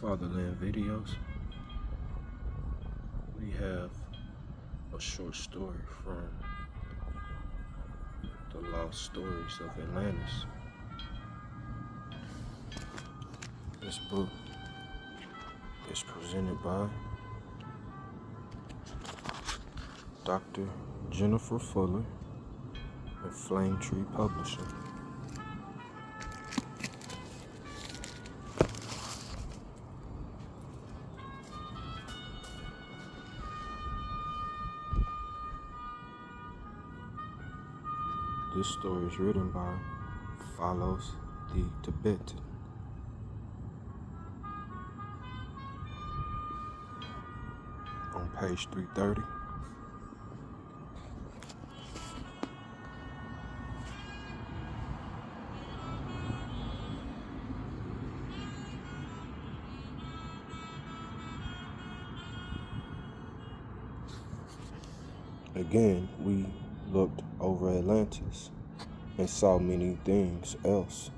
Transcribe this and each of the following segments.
Fatherland videos, we have a short story from the lost stories of Atlantis. This book is presented by Dr. Jennifer Fuller and Flame Tree Publishing. This story is written by Phylos the Thibetan. On page 330. Again, we looked over Atlantis and saw many things else.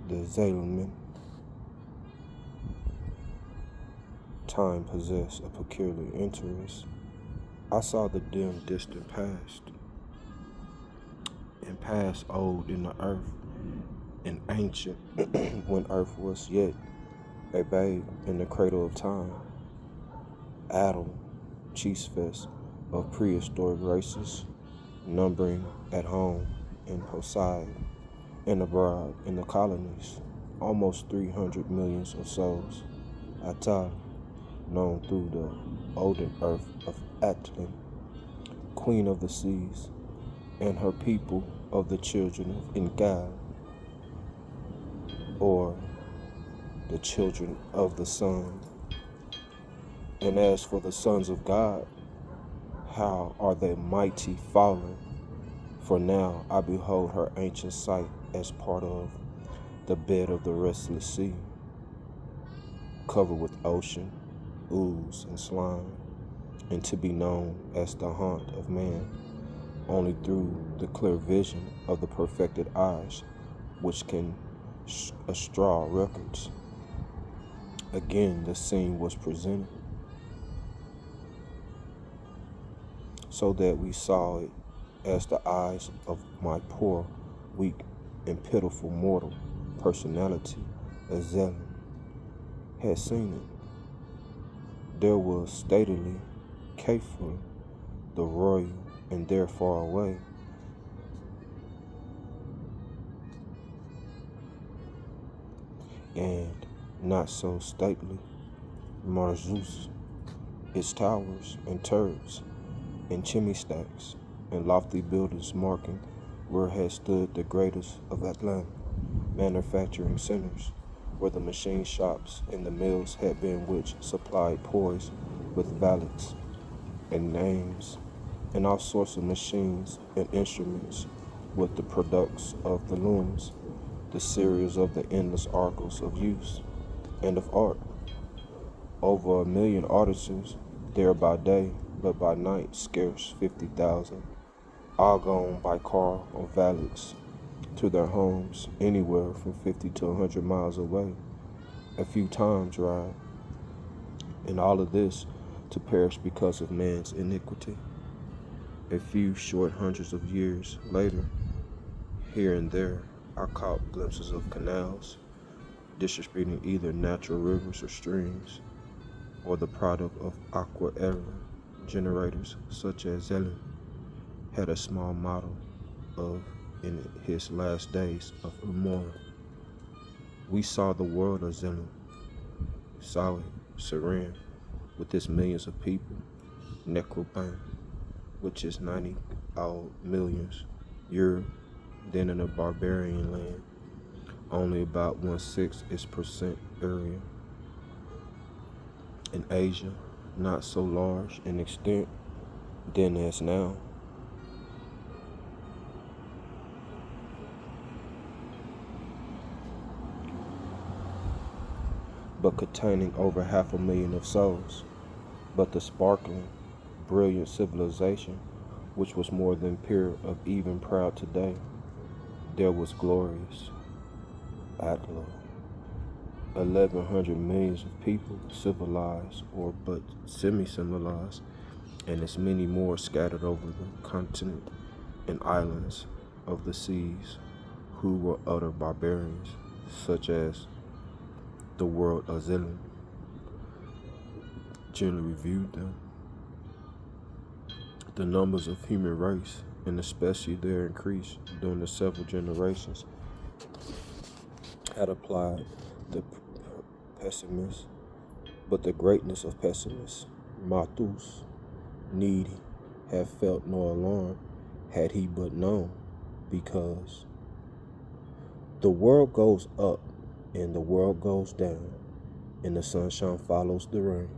The Zalaman. Time possessed a peculiar interest. I saw the dim, distant past, and past old in the earth, and ancient when earth was yet a babe in the cradle of time. Adam, cheese fest of prehistoric races, numbering at home in Poseidon and abroad in the colonies, almost 300 millions of souls. Atah, known through the olden earth of Atlantis, queen of the seas, and her people of the children of Engad, or the children of the sun. And as for the sons of God, how are they mighty fallen? For now I behold her ancient sight as part of the bed of the restless sea, covered with ocean, ooze, and slime, and to be known as the haunt of man only through the clear vision of the perfected eyes which can straw records. Again the scene was presented, so that we saw it as the eyes of my poor, weak, and pitiful mortal personality, as Zelen, had seen it. There was stately, Kafur, the royal, and there far away, and not so stately, Marzus, its towers and turrets and chimney stacks and lofty buildings marking where had stood the greatest of Atlantis manufacturing centers, where the machine shops and the mills had been which supplied poise with valets and names and all sorts of machines and instruments with the products of the looms, the series of the endless articles of use and of art. Over 1,000,000 artisans there by day, but by night scarce 50,000, all gone by car or valets to their homes anywhere from 50 to 100 miles away, a few times ride, and all of this to perish because of man's iniquity. A few short hundreds of years later, here and there, I caught glimpses of canals, distributing either natural rivers or streams, or the product of aqua era generators such as Zelen had a small model of in his last days of Umora. We saw the world of Zelen, saw it serene with its millions of people, Necropan, which is 90 odd millions, Europe, then in a barbarian land, only about 1/6 its percent area. In Asia, not so large in extent then as now, but containing over 500,000 of souls. But the sparkling, brilliant civilization, which was more than pure of even proud today, there was glorious, Atla, 1,100 millions of people, civilized or but semi-civilized, and as many more scattered over the continent and islands of the seas, who were utter barbarians, such as the world of Zealand generally viewed them. The numbers of human race, and especially their increase during the several generations, had applied the pessimist, but the greatness of pessimists, Mathus, need have felt no alarm had he but known, because the world goes up and the world goes down, and the sunshine follows the rain.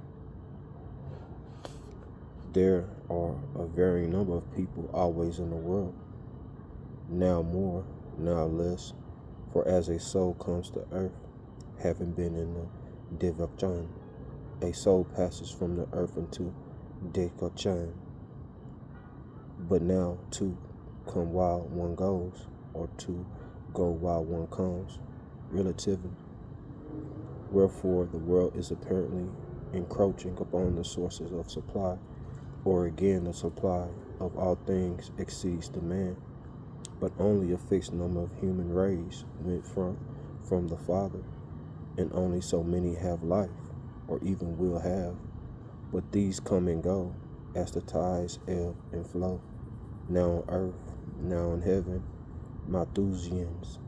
There are a varying number of people always in the world, now more, now less, for as a soul comes to earth, having been in the Thibetan, a soul passes from the earth into Thibetan, but now to come while one goes, or to go while one comes, relatively. Wherefore the world is apparently encroaching upon the sources of supply, or again the supply of all things exceeds demand, but only a fixed number of human rays went from the Father, and only so many have life, or even will have, but these come and go, as the tides ebb and flow, now on earth, now in heaven. Malthusians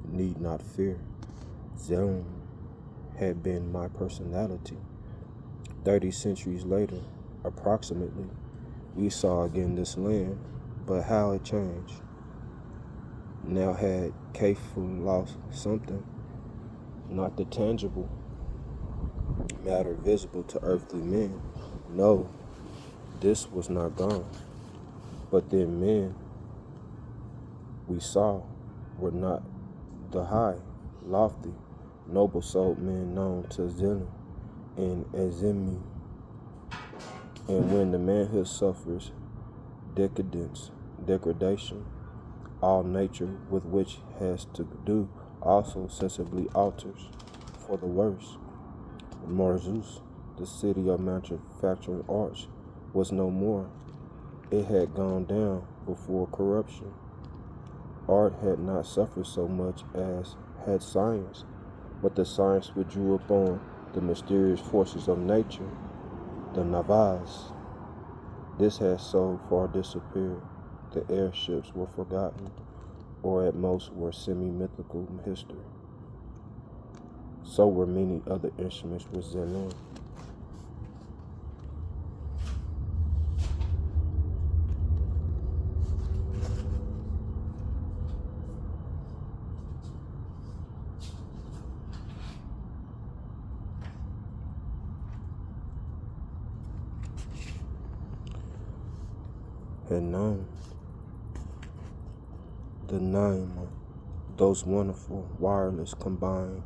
need not fear. Zelm had been my personality. 30 centuries later, approximately, we saw again this land, but how it changed. Now had Phylos lost something, not the tangible matter visible to earthly men. No, this was not gone. But then men we saw were not the high, lofty, noble-souled men known to Zilin and Azimi. And when the manhood suffers degradation, all nature with which has to do also sensibly alters for the worse. Marzus, the city of manufacturing arts, was no more. It had gone down before corruption. Art had not suffered so much as had science, but the science withdrew upon the mysterious forces of nature, the navas. This had so far disappeared. The airships were forgotten, or at most were semi-mythical history. So were many other instruments with Zelon. Had known the name of those wonderful wireless combined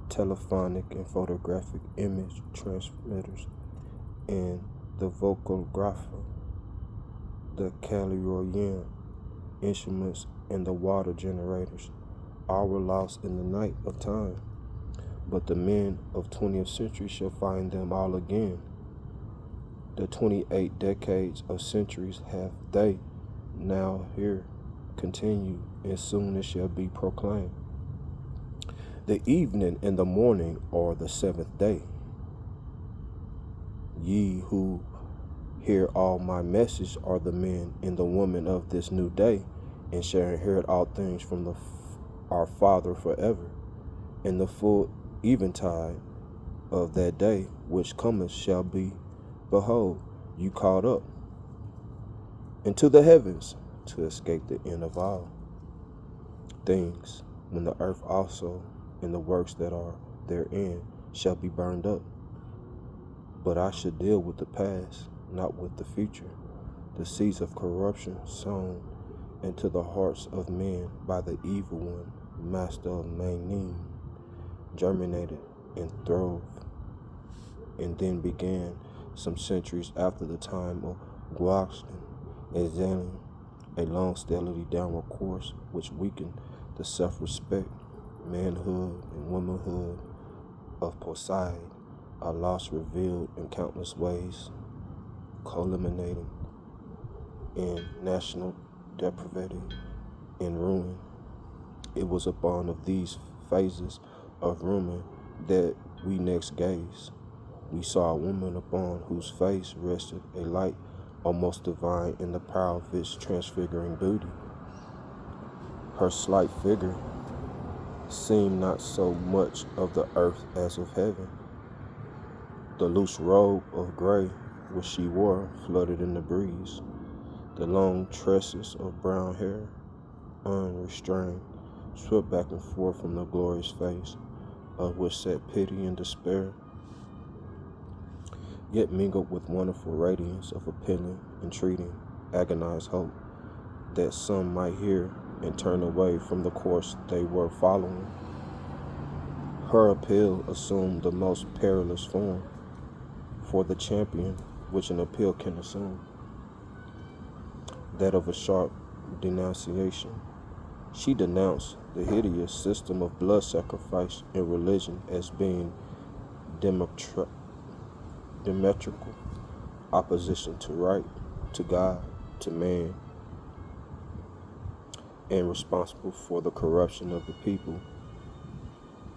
telephonic and photographic image transmitters, and the vocalgrapher, the Calorian instruments, and the water generators, all were lost in the night of time. But the men of 20th century shall find them all again. The 28 decades of centuries have they now here continued, and soon it shall be proclaimed. The evening and the morning are the seventh day. Ye who hear all my message are the men and the women of this new day, and shall inherit all things from our Father forever. And the full eventide of that day which cometh shall be, behold, you caught up into the heavens to escape the end of all things, when the earth also and the works that are therein shall be burned up. But I should deal with the past, not with the future. The seeds of corruption sown into the hearts of men by the evil one, master of Manim, germinated and throve, and then began some centuries after the time of Guaxton and Zenon, a long steadily downward course which weakened the self-respect, manhood, and womanhood of Poseidon are lost revealed in countless ways, culminating in national depravity and ruin. It was upon of these phases of ruin that we next gazed. We saw a woman upon whose face rested a light almost divine in the power of its transfiguring beauty. Her slight figure seemed not so much of the earth as of heaven. The loose robe of gray which she wore fluttered in the breeze. The long tresses of brown hair, unrestrained, swept back and forth from the glorious face, of which sat pity and despair, yet mingled with wonderful radiance of appealing, entreating, agonized hope, that some might hear and turn away from the course they were following. Her appeal assumed the most perilous form for the champion which an appeal can assume, that of a sharp denunciation. She denounced the hideous system of blood sacrifice in religion as being diametrical opposition to right, to God, to man, and responsible for the corruption of the people.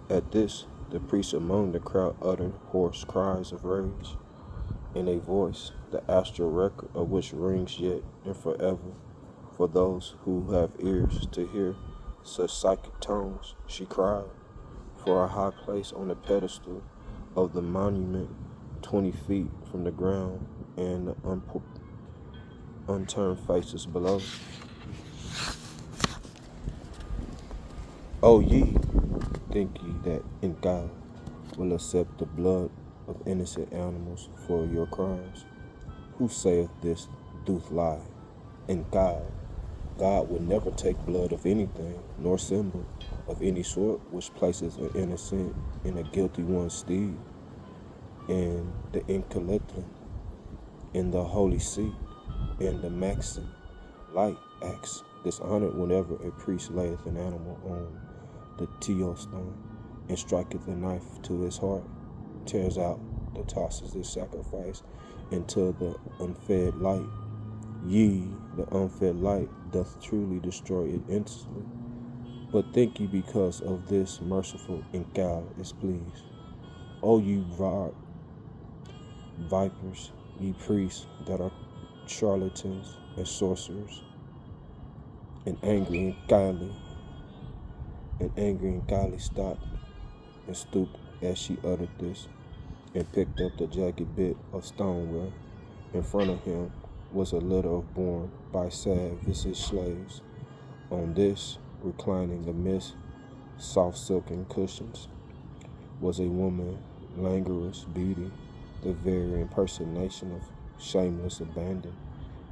At this, the priests among the crowd uttered hoarse cries of rage, in a voice, the astral record of which rings yet and forever for those who have ears to hear such psychic tones. She cried, for a high place on the pedestal of the monument 20 feet from the ground and the unturned faces below. O ye, think ye that in God will accept the blood of innocent animals for your crimes? Who saith this doth lie? In God will never take blood of anything, nor symbol of any sort which places an innocent in a guilty one's stead. And the Incaletlan, in the holy seat, and the Maxim light acts dishonored whenever a priest layeth an animal on the Teostone, and striketh a knife to his heart, tears out the tosses of sacrifice into the unfed light. Ye, the unfed light, doth truly destroy it instantly. But think ye because of this merciful Incal is pleased. O ye vipers, ye priests that are charlatans and sorcerers, and angry and godly stopped and stooped as she uttered this, and picked up the jagged bit of stoneware. In front of him was a litter of borne by sad-visaged slaves. On this, reclining amidst soft silken cushions, was a woman, languorous beauty, the very impersonation of shameless abandon.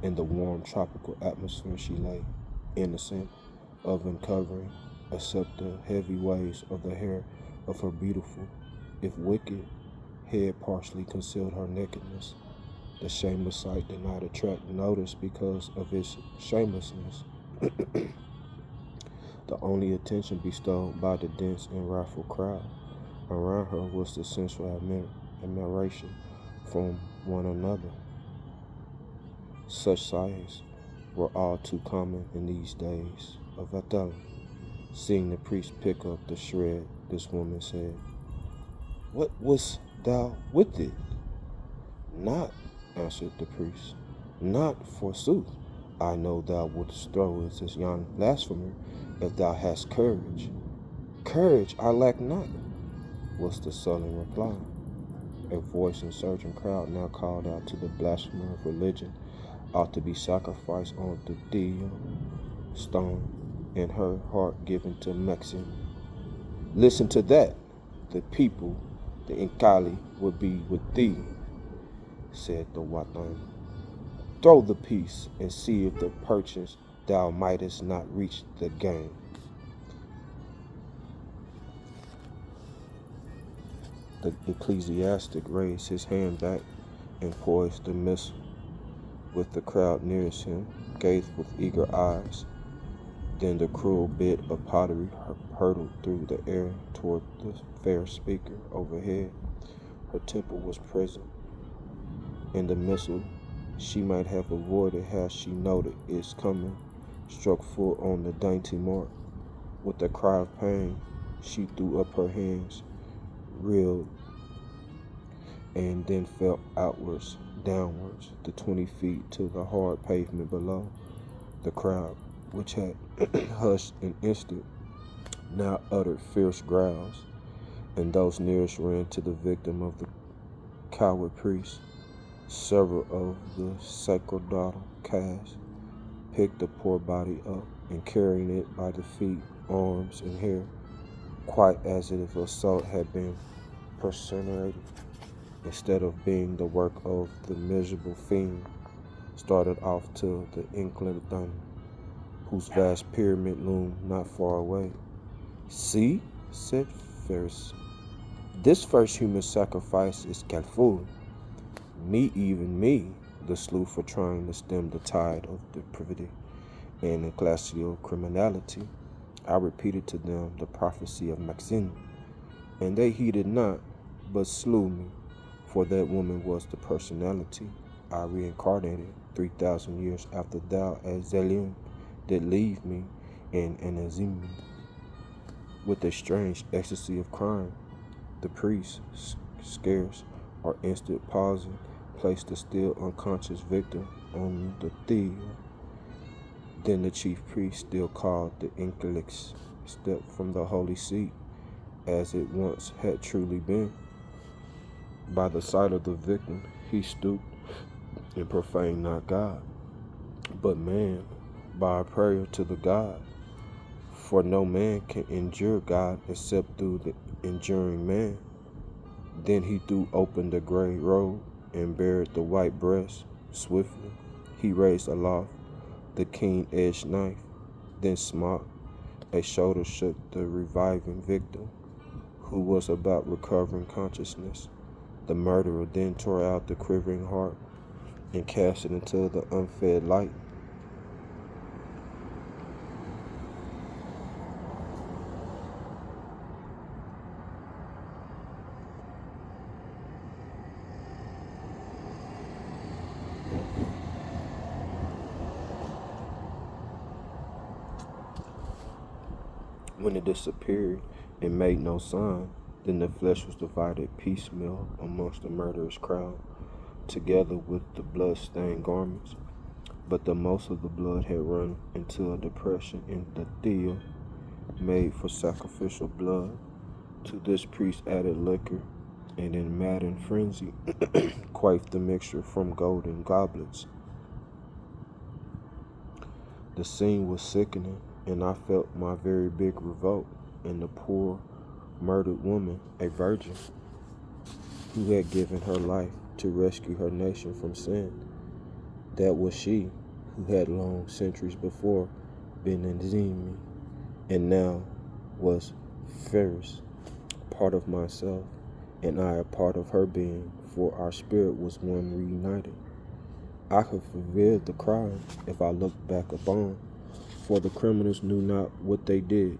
In the warm tropical atmosphere she lay, innocent of uncovering, except the heavy waves of the hair of her beautiful, if wicked, head partially concealed her nakedness. The shameless sight did not attract notice because of its shamelessness. The only attention bestowed by the dense and wrathful crowd around her was the sensual admiration from one another. Such sights were all too common in these days of Atlantis. Seeing the priest pick up the shred, this woman said, "What wast thou with it?" "Not," answered the priest, "not, forsooth. I know thou wouldst throw it as yon blasphemer, if thou hast courage." "Courage I lack not," was the sullen reply. A voice in surging crowd now called out to the blasphemer of religion ought to be sacrificed on the Theo stone, and her heart given to Maxim. "Listen to that! The people, the Inkali, will be with thee," said the Watan. "Throw the piece, and see if the perchance thou mightest not reach the game." The ecclesiastic raised his hand back and poised the missile, with the crowd nearest him, gazed with eager eyes. Then the cruel bit of pottery hurtled through the air toward the fair speaker overhead. Her temple was present, and the missile she might have avoided had she noted its coming struck full on the dainty mark. With a cry of pain, she threw up her hands, reeled, and then fell outwards, downwards, the 20 feet to the hard pavement below. The crowd, which had hushed an instant, now uttered fierce growls, and those nearest ran to the victim of the coward priest. Several of the sacerdotal caste picked the poor body up and carrying it by the feet, arms, and hair, quite as if assault had been personated, instead of being the work of the miserable fiend, started off to the Atlantis, whose vast pyramid loomed not far away. "See," said Phylos, "this first human sacrifice is Calful. Me, even me, the slew for trying to stem the tide of depravity and ecclesial criminality. I repeated to them the prophecy of Maxine, and they heeded not, but slew me, for that woman was the personality I reincarnated 3,000 years after thou, Azalium, did leave me in Anazim." With a strange ecstasy of crime, the priest, scarce or instant pausing, placed the still unconscious victim on the theia. Then the chief priest, still called the Inkalix, stepped from the holy seat, as it once had truly been. By the side of the victim, he stooped and profaned not God, but man, by a prayer to the God. For no man can endure God except through the enduring man. Then he threw open the gray robe and bared the white breast. Swiftly he raised aloft the keen-edged knife, then smote. A shoulder shook the reviving victim, who was about recovering consciousness. The murderer then tore out the quivering heart and cast it into the unfed light. When it disappeared and made no sign, then the flesh was divided piecemeal amongst the murderous crowd, together with the blood-stained garments. But the most of the blood had run into a depression in the thea made for sacrificial blood. To this priest added liquor, and in maddened frenzy quaffed the mixture from golden goblets. The scene was sickening, and I felt my very big revolt. And the poor murdered woman, a virgin, who had given her life to rescue her nation from sin, that was she who had long centuries before been Nzimi, and now was Ferris, part of myself, and I a part of her being, for our spirit was one reunited. I could forgive the crime if I looked back upon, for the criminals knew not what they did,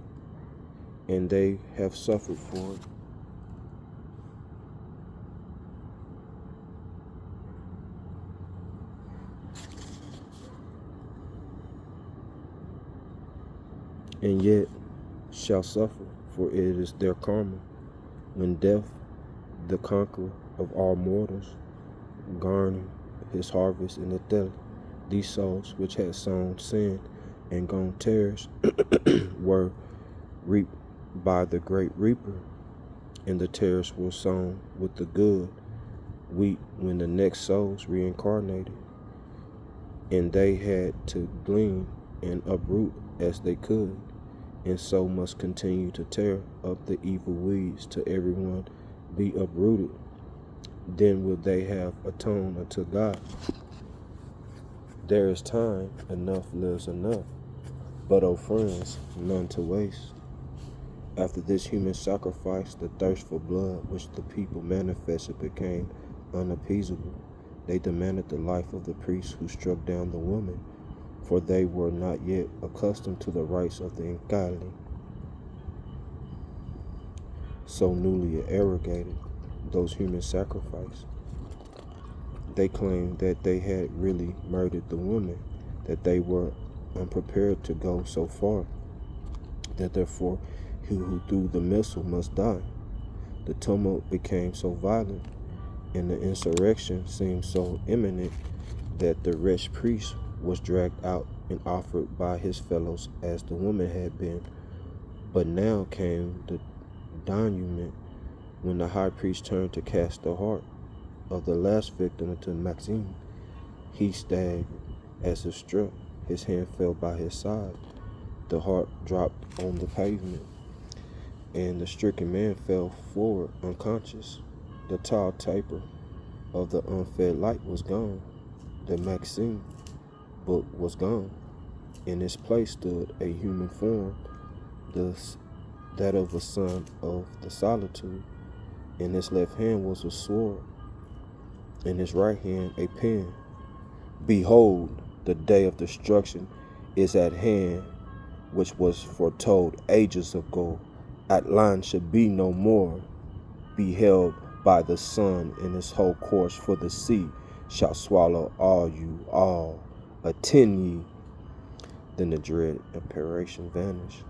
and they have suffered for it. And yet shall suffer, for it is their karma. When death, the conqueror of all mortals, garnered his harvest in the death, these souls which had sown sin and gone tares were reaped by the great reaper, and the tares were sown with the good wheat when the next souls reincarnated, and they had to glean and uproot as they could, and so must continue to tear up the evil weeds till everyone be uprooted. Then will they have atoned unto God. There is time, enough lives enough, but, O friends, none to waste. After this human sacrifice, the thirst for blood which the people manifested became unappeasable. They demanded the life of the priest who struck down the woman, for they were not yet accustomed to the rites of the Nkali, so newly arrogated those human sacrifices. They claimed that they had really murdered the woman, that they were unprepared to go so far, that therefore he who threw the missile must die. The tumult became so violent, and the insurrection seemed so imminent, that the wretched priest was dragged out and offered by his fellows as the woman had been. But now came the denouement, when the high priest turned to cast the heart of the last victim into Maxine. He staggered as if struck. His hand fell by his side. The heart dropped on the pavement, and the stricken man fell forward unconscious. The tall taper of the unfed light was gone. The Maxine book was gone. In its place stood a human form, that of a son of the solitude. In his left hand was a sword, in his right hand a pen. Behold, the day of destruction is at hand, which was foretold ages ago. Atlantis should be no more, be held by the sun in its whole course, for the sea shall swallow all you all. Attend ye. Then the dread apparition vanished,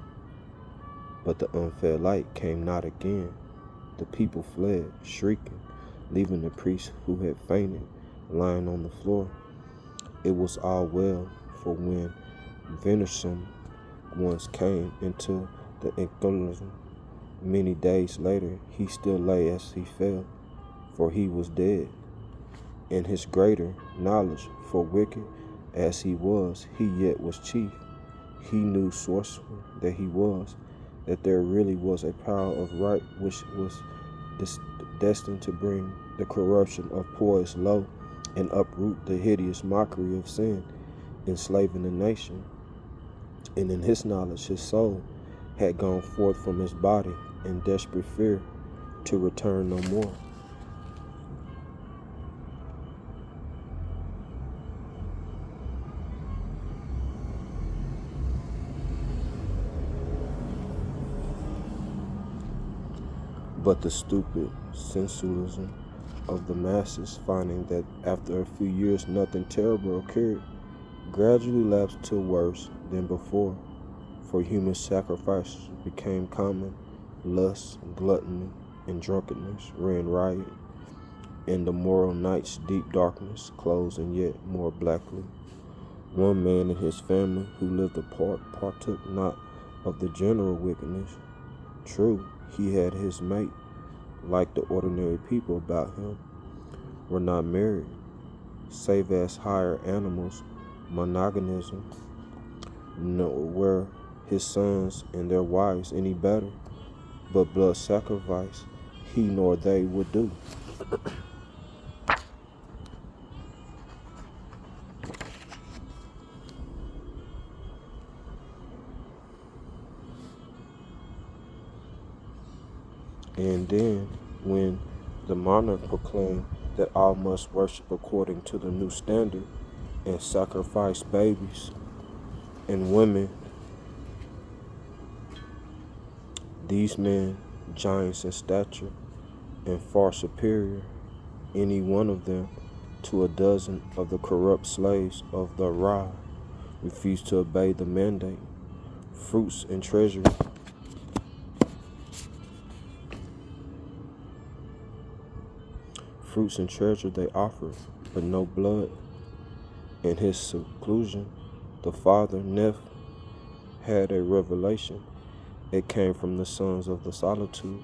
but the unfed light came not again. The people fled, shrieking, leaving the priest who had fainted lying on the floor. It was all well, for when venturesome ones came into the enclosure many days later, he still lay as he fell, for he was dead. In his greater knowledge, for wicked as he was, he yet was chief. He knew sorcerer that he was, that there really was a power of right which was destined to bring the corruption of poise low and uproot the hideous mockery of sin, enslaving the nation. And in his knowledge, his soul had gone forth from his body in desperate fear to return no more. But the stupid sensualism of the masses, finding that after a few years nothing terrible occurred, gradually lapsed to worse than before, for human sacrifices became common. Lust, gluttony, and drunkenness ran riot, and the moral night's deep darkness closed and yet more blackly. One man and his family who lived apart partook not of the general wickedness. True, he had his mate, like the ordinary people about him, were not married, save as higher animals, monoganism, nor were his sons and their wives any better, but blood sacrifice he nor they would do. And then, when the monarch proclaimed that all must worship according to the new standard and sacrifice babies and women, these men, giants in stature and far superior, any one of them, to a dozen of the corrupt slaves of the Ra, refused to obey the mandate. Fruits and treasure they offered, but no blood. In his seclusion, the father, Neph, had a revelation. It came from the sons of the solitude,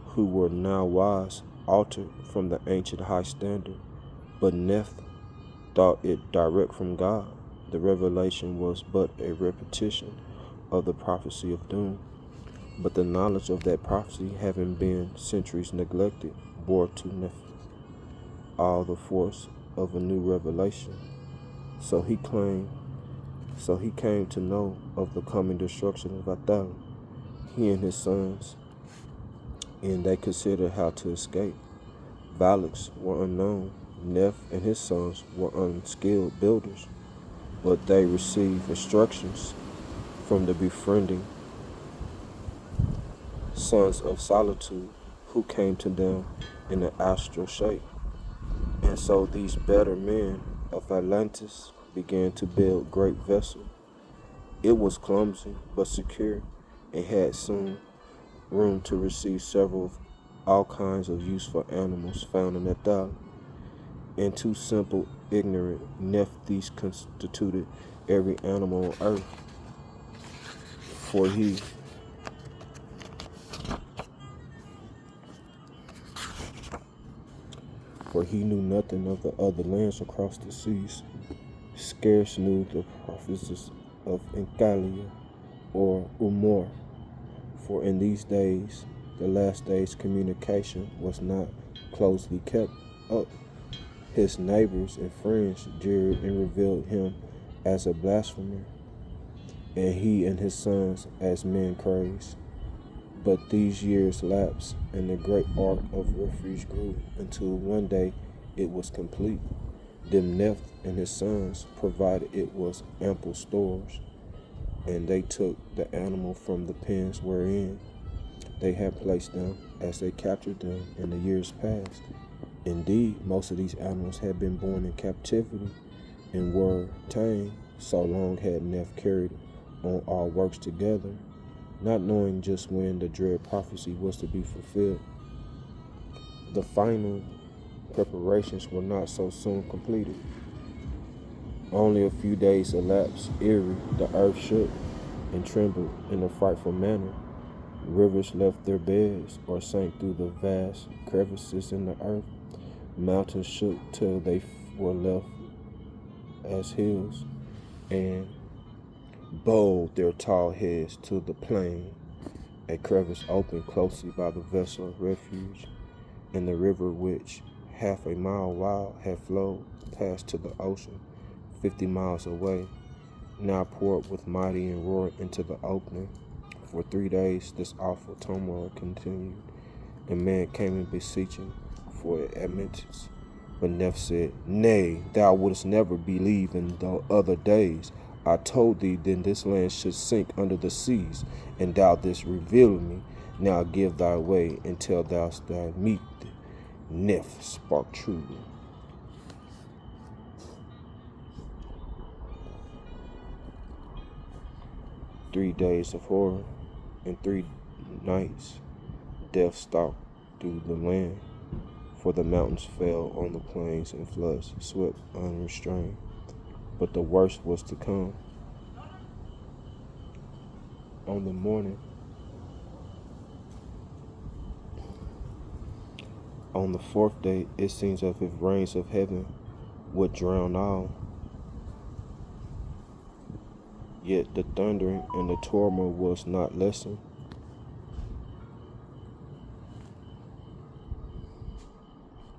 who were now wise, altered from the ancient high standard. But Neph thought it direct from God. The revelation was but a repetition of the prophecy of doom. But the knowledge of that prophecy, having been centuries neglected, bore to Neph all the force of a new revelation. So he came to know of the coming destruction of Atlantis, he and his sons, and they considered how to escape. Phylos were unknown. Neph and his sons were unskilled builders. but they received instructions from the befriending sons of solitude who came to them in an astral shape. And so these better men of Atlantis began to build great vessel. It was clumsy but secure and had soon room to receive several of all kinds of useful animals found in that thought. And too simple, ignorant Nephthys constituted every animal on earth, for he knew nothing of the other lands across the seas, scarce knew the prophecies of Encalia or Umor, for in these days, the last days, communication was not closely kept up. His neighbors and friends jeered and revealed him as a blasphemer, and he and his sons as men crazed. But these years lapsed, and the great ark of refuge grew until one day it was complete. Then Neph and his sons provided it was ample stores, and they took the animal from the pens wherein they had placed them as they captured them in the years past. Indeed, most of these animals had been born in captivity and were tame, so long had Neph carried on all works together, not knowing just when the dread prophecy was to be fulfilled. The final preparations were not so soon completed. Only a few days elapsed ere the earth shook and trembled in a frightful manner. Rivers left their beds or sank through the vast crevices in the earth. Mountains shook till they were left as hills, and bowed their tall heads to the plain. A crevice opened closely by the vessel of refuge, and the river, which half a mile wide had flowed past to the ocean 50 miles away, now poured with mighty and roared into the opening. For 3 days this awful turmoil continued, and men came in beseeching for admittance. But Neph said, "Nay, thou wouldst never believe in the other days. I told thee then this land should sink under the seas, and thou didst reveal me. Now give thy way until thou meet thee." Neph spoke truly. "3 days of horror and 3 nights death stalked through the land, for the mountains fell on the plains and floods swept unrestrained. But the worst was to come. On the morning, on the 4th day, it seems as if rains of heaven would drown all. Yet the thundering and the turmoil was not lessened.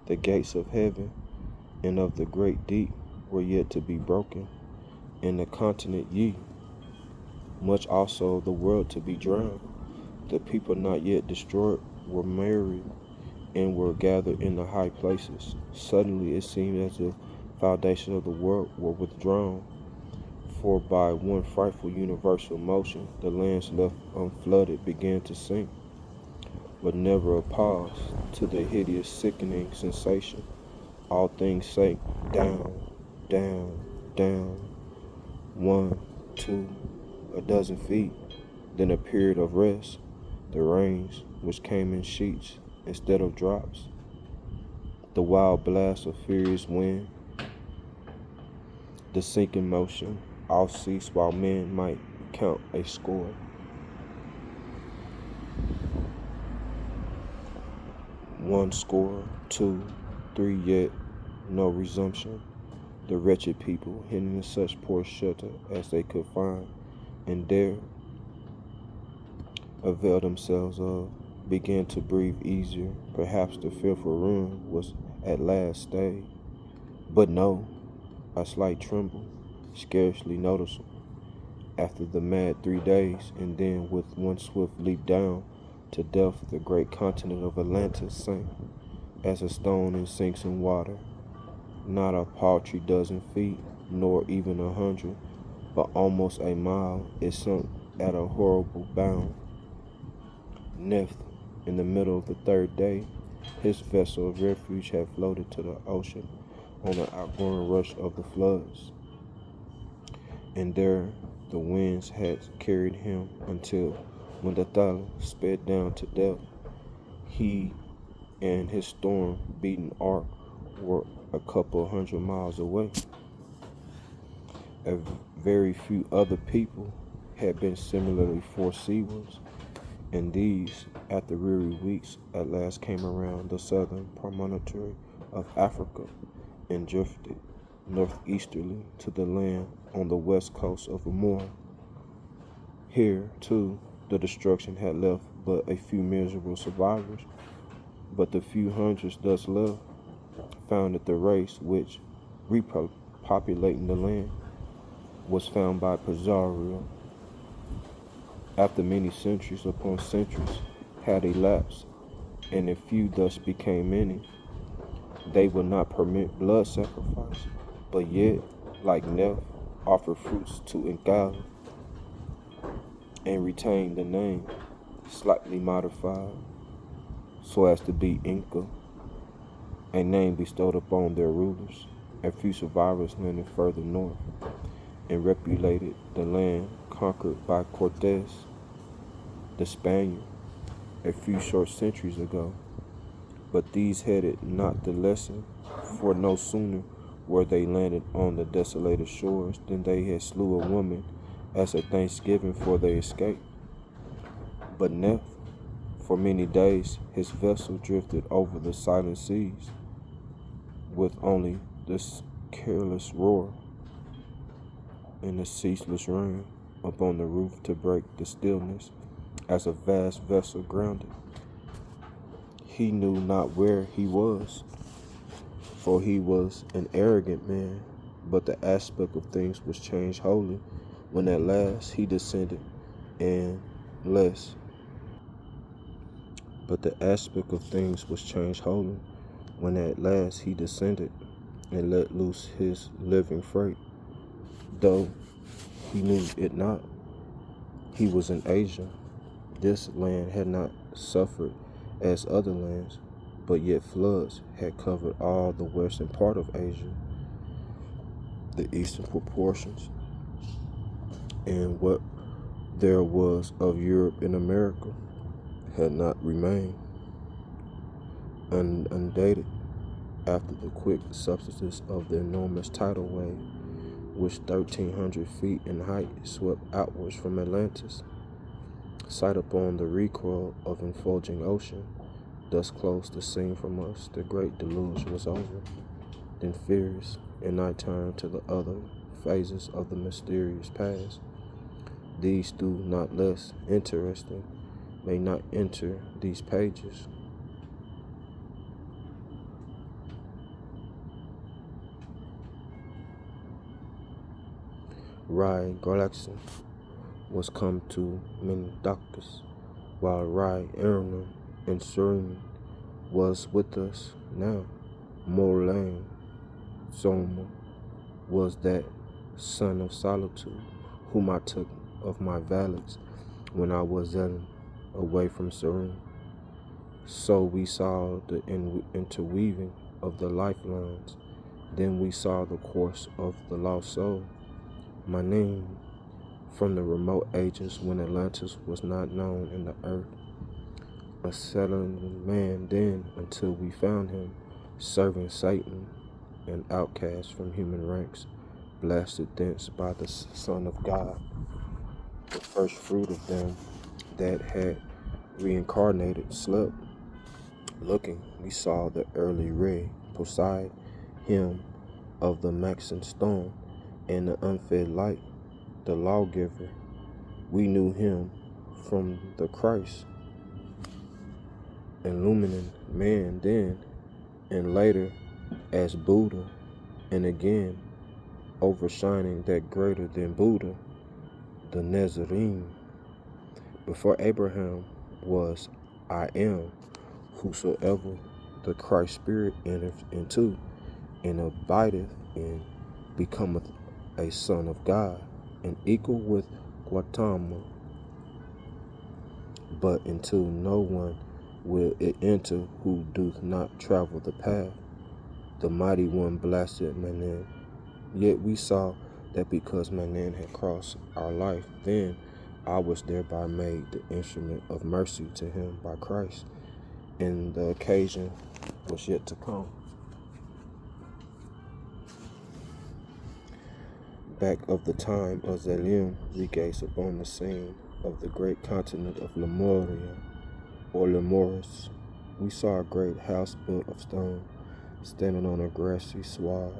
The gates of heaven and of the great deep were yet to be broken, and the continent ye, much also the world to be drowned. The people not yet destroyed were married and were gathered in the high places. Suddenly it seemed as if foundations of the world were withdrawn, for by one frightful universal motion the lands left unflooded began to sink, but never a pause to the hideous sickening sensation. All things sank down, down, down, 1, 2, a dozen feet, then a period of rest. The rains, which came in sheets instead of drops, the wild blast of furious wind, the sinking motion, all ceased while men might count a score. 1 score, 2, 3, yet no resumption. The wretched people, hidden in such poor shelter as they could find, and dare avail themselves of, began to breathe easier. Perhaps the fearful ruin was at last stayed. But no, a slight tremble, scarcely noticeable, after the mad 3 days, and then with one swift leap down to death, the great continent of Atlantis sank, as a stone sinks in water, not a paltry dozen feet, nor even 100, but almost a mile. It sunk at a horrible bound. Next, in the middle of the third day, his vessel of refuge had floated to the ocean on the outgoing rush of the floods, and there the winds had carried him until, when the Thala sped down to depth, he and his storm-beaten ark were a couple 100 miles away. A very few other people had been similarly forced seawards, and these, after weary weeks, at last came around the southern promontory of Africa and drifted northeasterly to the land on the west coast of Amor. Here, too, the destruction had left but a few miserable survivors, but the few hundreds thus left found that the race which, repopulating the land, was found by Pizarro, after many centuries upon centuries had elapsed, and a few thus became many. They would not permit blood sacrifice, but yet, like Neff, offer fruits to Inca and retain the name, slightly modified, so as to be Inca, a name bestowed upon their rulers. A few survivors landed further north and repopulated the land conquered by Cortes, the Spaniard, a few short centuries ago. But these headed not the lesson, for no sooner were they landed on the desolated shores than they had slew a woman as a thanksgiving for their escape. But Neff, for many days, his vessel drifted over the silent seas, with only this careless roar and the ceaseless rain upon the roof to break the stillness, as a vast vessel grounded. He knew not where he was, for he was an arrogant man, but the aspect of things was changed wholly when at last he descended and less. But the aspect of things was changed wholly when at last he descended and let loose his living freight, though he knew it not. He was in Asia. This land had not suffered as other lands, but yet floods had covered all the western part of Asia, the eastern proportions, and what there was of Europe and America had not remained undated after the quick subsidence of the enormous tidal wave, which 1,300 feet in height swept outwards from Atlantis. Sight upon the recoil of enfolding ocean, thus close the scene from us, the great deluge was over. Then furious, and I turned to the other phases of the mysterious past. These, too, not less interesting, may not enter these pages. Rai Galaxy was come to Mendacus, while Rai Erna and Surin was with us now. Morlang Zoma was that son of solitude, whom I took of my valleys when I was zealous away from Surin. So we saw the interweaving of the lifelines. Then we saw the course of the lost soul. My name, from the remote ages when Atlantis was not known in the earth. A settling man then until we found him, serving Satan, an outcast from human ranks, blasted thence by the Son of God, the first fruit of them that had reincarnated slept. Looking, we saw the early ray beside him of the Maxim stone, and the unfed light, the lawgiver. We knew him from the Christ, illumining man then, and later as Buddha, and again overshining that greater than Buddha, the Nazarene. Before Abraham was I am, whosoever the Christ Spirit entereth into, and abideth in, becometh a son of God, and equal with Gautama. But into no one will it enter who doth not travel the path. The mighty one blasted Manan. Yet we saw that because Manan had crossed our life, then I was thereby made the instrument of mercy to him by Christ, and the occasion was yet to come. Back of the time of Zelium, we gaze upon the scene of the great continent of Lemuria, or Lemuris. We saw a great house built of stone, standing on a grassy sward,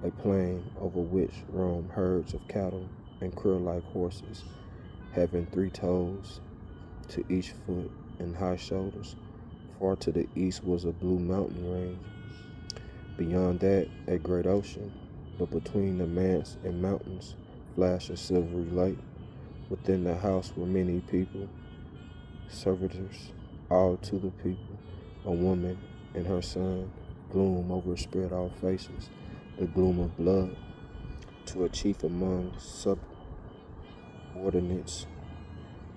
a plain over which roam herds of cattle and krill-like horses, having 3 toes to each foot and high shoulders. Far to the east was a blue mountain range. Beyond that, a great ocean, but between the manse and mountains flashed a silvery light. Within the house were many people, servitors, all to the people, a woman and her son. Gloom overspread all faces, the gloom of blood. To a chief among subordinates,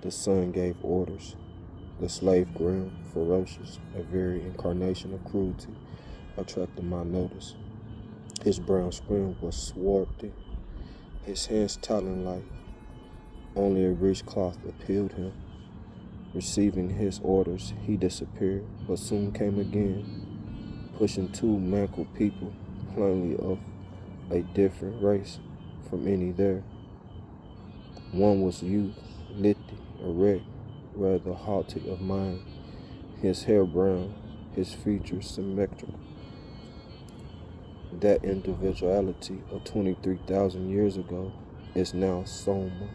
the son gave orders. The slave, grim, ferocious, a very incarnation of cruelty, attracted my notice. His brown skin was swarthy, his hands talon-like. Only a rich cloth appealed him. Receiving his orders, he disappeared, but soon came again, pushing 2 mangled people, plainly of a different race from any there. One was youth, lithy, erect, rather haughty of mind, his hair brown, his features symmetrical. That individuality of 23,000 years ago is now Soma.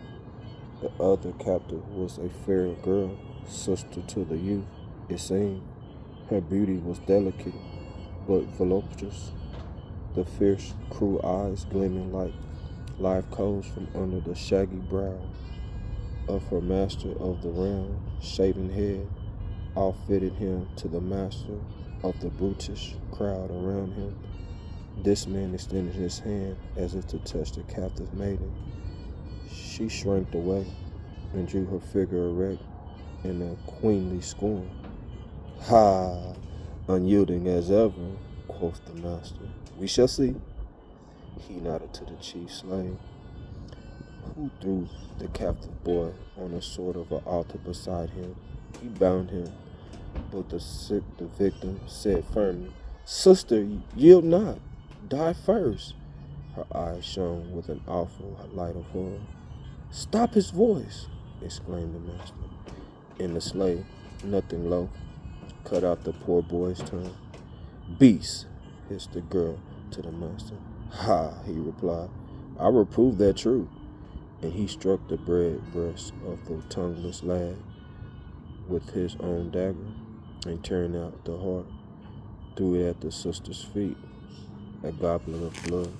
The other captive was a fair girl, sister to the youth, it seemed. Her beauty was delicate, but voluptuous, the fierce, cruel eyes gleaming like live coals from under the shaggy brow of her master of the realm. Shaven head outfitted him to the master of the brutish crowd around him. This man extended his hand as if to touch the captive maiden. She shrank away and drew her figure erect in a queenly scorn. "Ha! Unyielding as ever," quoth the master. "We shall see." He nodded to the chief slave, who threw the captive boy on a sort of an altar beside him. He bound him, but the victim said firmly, "Sister, yield not. Die first." Her eyes shone with an awful light of horror. "Stop his voice!" exclaimed the master. And the slave, nothing loath, cut out the poor boy's tongue. "Beast!" hissed the girl to the master. "Ha!" he replied. "I will prove that true." And he struck the breast of the tongueless lad with his own dagger, and tearing out the heart, threw it at the sister's feet. A goblet of blood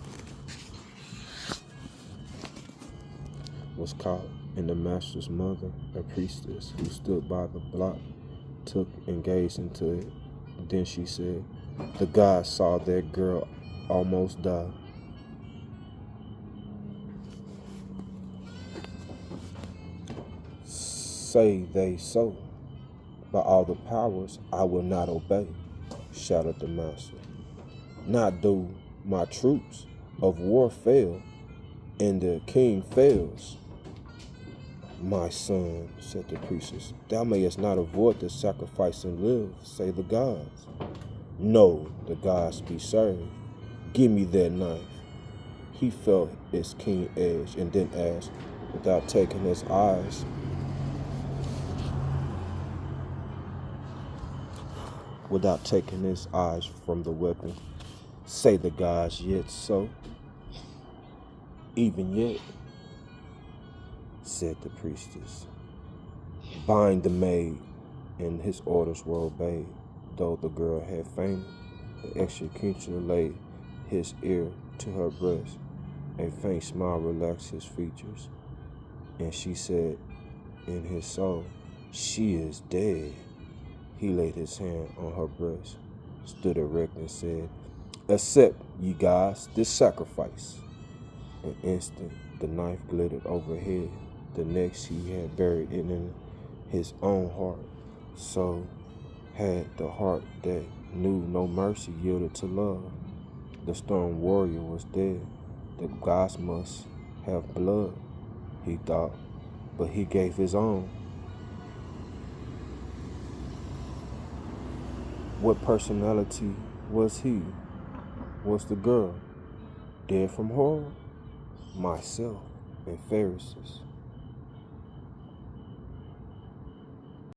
was caught, and the master's mother, a priestess who stood by the block, took and gazed into it. Then she said, "The gods saw that girl almost die." "Say they so? By all the powers, I will not obey," shouted the master. "Not though my troops of war fail, and the king fails." "My son," said the priestess, "thou mayest not avoid the sacrifice and live, say the gods." "No, the gods be served. Give me that knife." He felt its keen edge and then asked, without taking his eyes from the weapon, "Say the gods yet so?" "Even yet," said the priestess. "Bind the maid," and his orders were obeyed. Though the girl had fainted, the executioner laid his ear to her breast. A faint smile relaxed his features, and she said in his soul, "She is dead." He laid his hand on her breast, stood erect, and said, "Accept, ye gods, this sacrifice." An instant, the knife glittered overhead. The next, he had buried it in his own heart. So had the heart that knew no mercy yielded to love. The stone warrior was dead. The gods must have blood, he thought, but he gave his own. What personality was he? Was the girl dead from horror? Myself and Pharisees.